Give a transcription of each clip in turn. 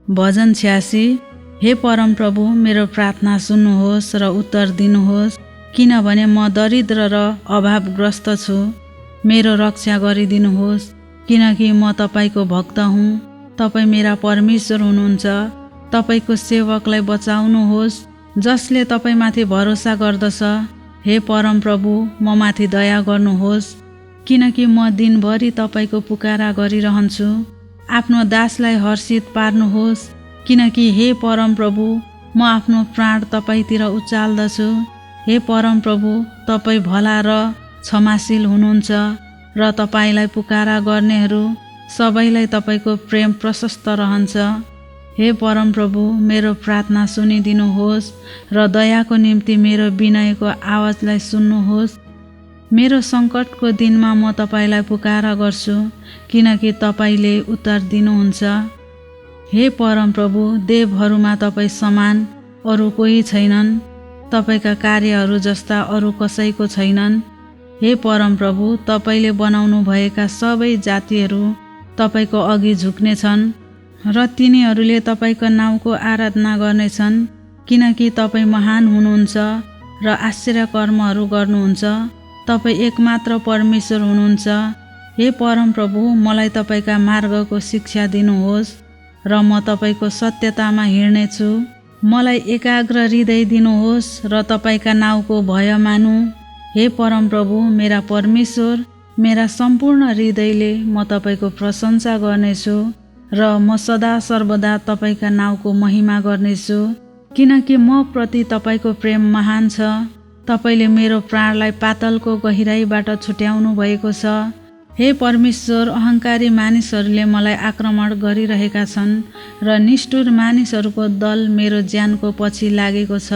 भजन 86। हे परमप्रभु, मेरो प्रार्थना सुन्नुहोस् र उत्तर दिनुहोस्, किनभने म दरिद्र र अभावग्रस्त छु। मेरो रक्षा गरिदिनुहोस्, किनकि म तपाईको भक्त हुँ। तपाईँ मेरा परमेश्वर हुनुहुन्छ। तपाईको सेवकलाई बचाउनुहोस्, जसले तपाईमाथि भरोसा गर्दछ। हे परमप्रभु, म माथि दया गर्नुहोस्, किनकि म दिनभरि तपाईको पुकारा गरिरहन्छु। आफ्नो दासलाई हर्षित पार्नुहोस्, किनकि हे परमप्रभु, म आफ्नो प्राण तपाईतिर उचाल्दछु। हे परमप्रभु, तपाईँ भला र क्षमाशील हुनुहुन्छ र तपाईलाई पुकारा गर्नेहरू सबैलाई तपाईको प्रेम प्रशस्त रहन्छ। हे परमप्रभु, मेरो प्रार्थना सुनिदिनुहोस् र दयाको निम्ति मेरो विनयको आवाजलाई सुन्नुहोस्। मेरो सङ्कटको दिनमा म तपाईलाई पुकारा गर्छु, किनकि तपाईले उत्तर दिनुहुन्छ। हे परमप्रभु, देवहरूमा तपाईँ समान अरू कोही छैनन्। तपाईका कार्यहरू जस्ता अरू कसैको छैनन्। हे परमप्रभु, तपाईले बनाउनु भएका सबै जातिहरू तपाईको अघि झुक्नेछन् र तिनीहरूले तपाईको नाउँको आराधना गर्नेछन्, किनकि तपाईँ महान हुनुहुन्छ र आश्चर्य कर्महरू गर्नुहुन्छ। तपाईँ एकमात्र परमेश्वर हुनुहुन्छ। हे परमप्रभु, मलाई तपाईका मार्गको शिक्षा दिनुहोस् र म तपाईको सत्यतामा हिँड्नेछु। मलाई एकाग्र हृदय दिनुहोस् र तपाईका नाउँको भय मानु। हे परमप्रभु, मेरा परमेश्वर, मेरा सम्पूर्ण हृदयले म तपाईको प्रशंसा गर्नेछु र म सदा सर्वदा तपाईका नाउँको महिमा गर्नेछु, किनकि म प्रति तपाईको प्रेम महान छ। तपाईले मेरो प्राणलाई पातालको गहिराईबाट छुट्याउनु भएको छ। हे परमेश्वर, अहङ्कारी मानिसहरूले मलाई आक्रमण गरिरहेका छन् र निष्ठुर मानिसहरूको दल मेरो ज्यानको पछि लागेको छ।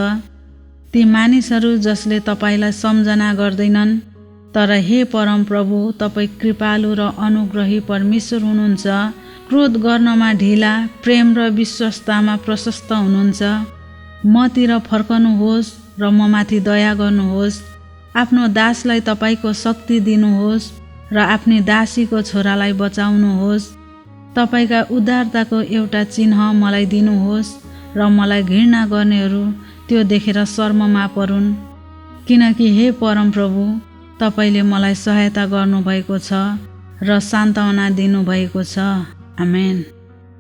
ती मानिसहरू जसले तपाईलाई सम्झना गर्दैनन्। तर हे परमप्रभु, तपाईँ कृपालु र अनुग्रही परमेश्वर हुनुहुन्छ। क्रोध गर्नमा ढिला, प्रेम र विश्वस्ततामा प्रशस्त हुनुहुन्छ। मतिर फर्कनुहोस् र म माथि दया गर्नुहोस्। आफ्नो दासलाई तपाईको शक्ति दिनुहोस् र आफ्नी दासीको छोरालाई बचाउनुहोस्। तपाईका उदारताको एउटा चिन्ह मलाई दिनुहोस् र मलाई घृणा गर्नेहरू त्यो देखेर शर्ममा परुन्, किनकि हे परमप्रभु, तपाईले मलाई सहायता गर्नुभएको छ र सान्त्वना दिनुभएको छ। आमेन।